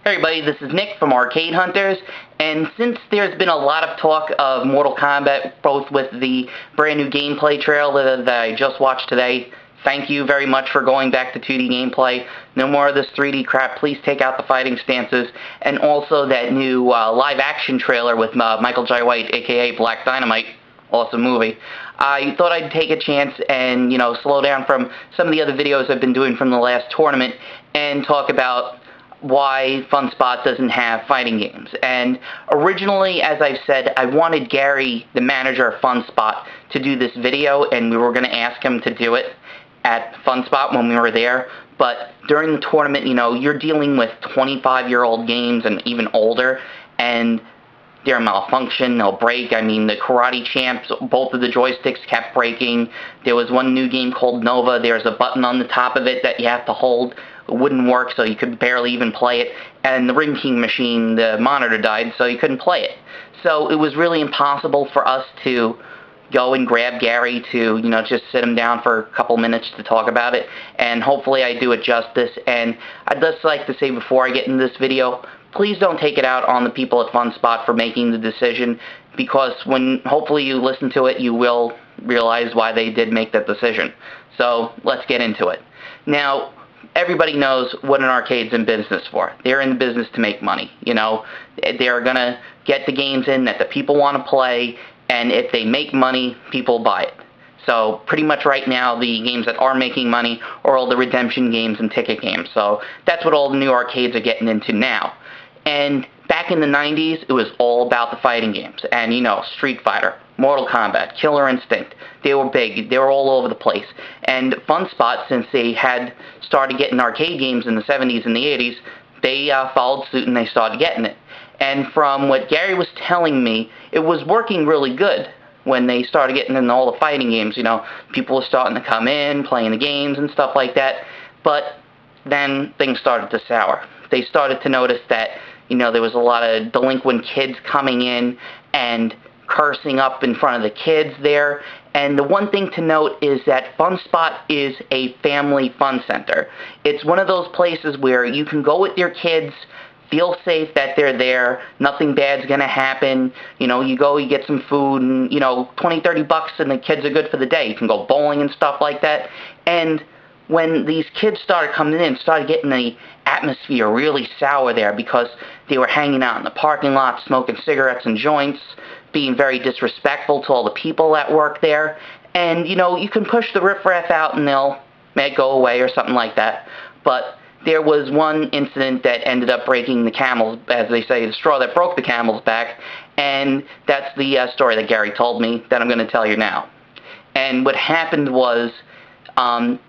Hey everybody, this is Nick from Arcade Hunters, and since there's been a lot of talk of Mortal Kombat, both with the brand new gameplay trailer that I just watched today, thank you very much for going back to 2D gameplay. No more of this 3D crap. Please take out the fighting stances, and also that new live-action trailer with Michael Jai White, aka Black Dynamite. Awesome movie. I thought I'd take a chance and, slow down from some of the other videos I've been doing from the last tournament and talk about why Funspot doesn't have fighting games. And originally, as I've said, I wanted Gary, the manager of Funspot, to do this video, and we were going to ask him to do it at Funspot when we were there. But during the tournament, you're dealing with 25-year-old games and even older, and they'll malfunction, they'll break. I mean, the Karate Champs, both of the joysticks kept breaking. There was one new game called Nova. There's a button on the top of it that you have to hold. It wouldn't work, so you could barely even play it. And the Ring King machine, the monitor died, so you couldn't play it. So it was really impossible for us to go and grab Gary to, just sit him down for a couple minutes to talk about it. And hopefully I do it justice. And I'd just like to say before I get into this video, please don't take it out on the people at Funspot for making the decision, because when hopefully you listen to it, you will realize why they did make that decision. So let's get into it. Now, everybody knows what an arcade's in business for. They're in the business to make money. They're going to get the games in that the people want to play, and if they make money, people buy it. So pretty much right now, the games that are making money are all the redemption games and ticket games. So that's what all the new arcades are getting into now. And back in the 90s, it was all about the fighting games. And, Street Fighter, Mortal Kombat, Killer Instinct, they were big. They were all over the place. And Funspot, since they had started getting arcade games in the 70s and the 80s, they followed suit and they started getting it. And from what Gary was telling me, it was working really good when they started getting in all the fighting games. People were starting to come in, playing the games and stuff like that. But then things started to sour. They started to notice that there was a lot of delinquent kids coming in and cursing up in front of the kids there. And the one thing to note is that Funspot is a family fun center. It's one of those places where you can go with your kids, feel safe that they're there, nothing bad's going to happen. You go, you get some food, and, 20, 30 bucks, and the kids are good for the day. You can go bowling and stuff like that. And when these kids started coming in, started getting the atmosphere really sour there, because they were hanging out in the parking lot, smoking cigarettes and joints, being very disrespectful to all the people that work there. And, you can push the riffraff out and they'll may go away or something like that. But there was one incident that ended up breaking the camel's, as they say, the straw that broke the camel's back, and that's the story that Gary told me that I'm going to tell you now. And what happened was,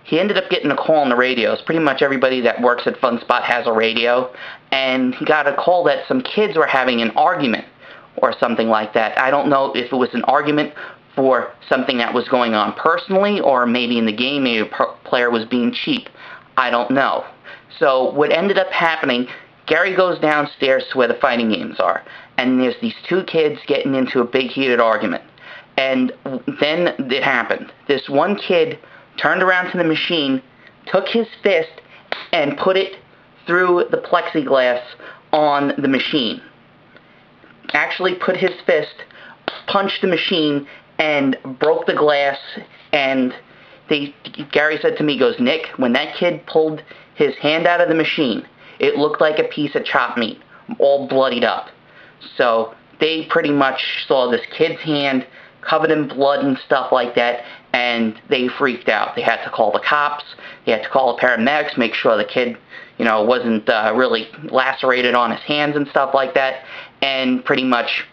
he ended up getting a call on the radios. Pretty much everybody that works at Funspot has a radio, and he got a call that some kids were having an argument or something like that. I don't know if it was an argument for something that was going on personally, or maybe in the game, maybe a player was being cheap. I don't know. So what ended up happening, Gary goes downstairs to where the fighting games are, and there's these two kids getting into a big heated argument. And then it happened. This one kid turned around to the machine, took his fist, and put it through the plexiglass on the machine. Actually put his fist, punched the machine, and broke the glass. And Gary said to me, he goes, "Nick, when that kid pulled his hand out of the machine, it looked like a piece of chopped meat, all bloodied up." So they pretty much saw this kid's hand covered in blood and stuff like that, and they freaked out. They had to call the cops. They had to call the paramedics, make sure the kid, wasn't really lacerated on his hands and stuff like that. And pretty much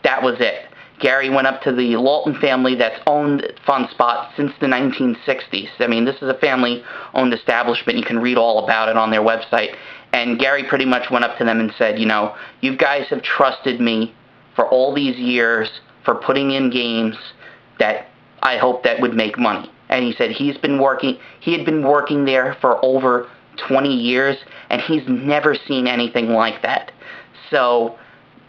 that was it. Gary went up to the Lawton family that's owned Funspot since the 1960s. I mean, this is a family-owned establishment. You can read all about it on their website. And Gary pretty much went up to them and said, you guys have trusted me for all these years for putting in games that I hope that would make money. And he said he had been working there for over 20 years, and he's never seen anything like that. So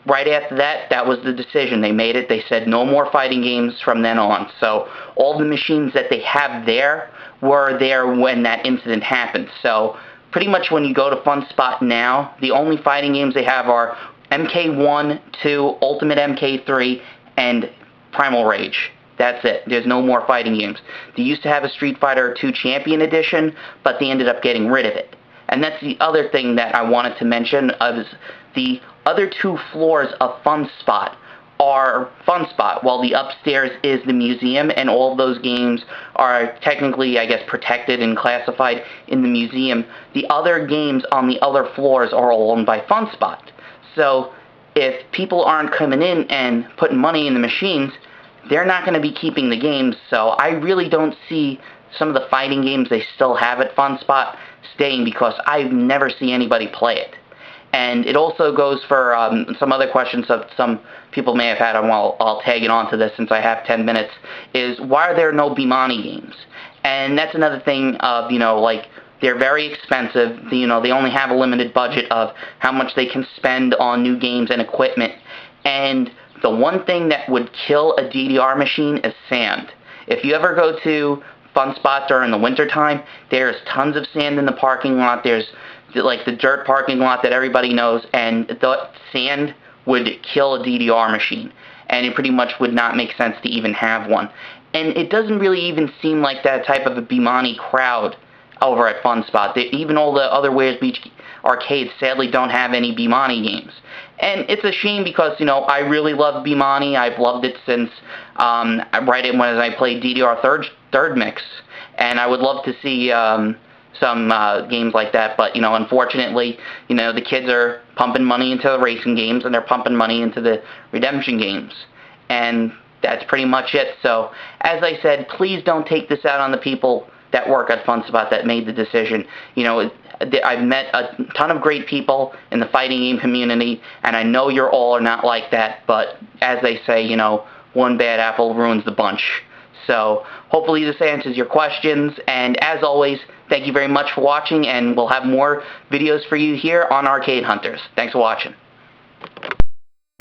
right after that, that was the decision. They made it. They said no more fighting games from then on. So all the machines that they have there were there when that incident happened. So pretty much when you go to Funspot now, the only fighting games they have are MK1, 2, Ultimate MK3, and Primal Rage. That's it. There's no more fighting games. They used to have a Street Fighter 2 Champion Edition, but they ended up getting rid of it. And that's the other thing that I wanted to mention, is the other 2 floors of Funspot are Funspot, while the upstairs is the museum, and all of those games are technically, I guess, protected and classified in the museum. The other games on the other floors are all owned by Funspot. So if people aren't coming in and putting money in the machines, they're not going to be keeping the games. So I really don't see some of the fighting games they still have at Funspot staying, because I never see anybody play it. And it also goes for some other questions that some people may have had, and I'll tag it onto this since I have 10 minutes, is why are there no Bemani games? And that's another thing of, like, they're very expensive. They only have a limited budget of how much they can spend on new games and equipment. And the one thing that would kill a DDR machine is sand. If you ever go to Funspot during the wintertime, there's tons of sand in the parking lot. There's like the dirt parking lot that everybody knows, and the sand would kill a DDR machine, and it pretty much would not make sense to even have one. And it doesn't really even seem like that type of a Bemani crowd over at Funspot. Even all the other Where's Beach arcades sadly don't have any Bemani games. And it's a shame because, I really love Bemani. I've loved it since right when I played DDR third mix, and I would love to see some games like that, but unfortunately, the kids are pumping money into the racing games, and they're pumping money into the redemption games, and that's pretty much it. So, as I said, please don't take this out on the people that work at Funspot that made the decision. I've met a ton of great people in the fighting game community, and I know you're all are not like that, but as they say, one bad apple ruins the bunch. So hopefully this answers your questions, and as always, thank you very much for watching, and we'll have more videos for you here on Arcade Hunters. Thanks for watching.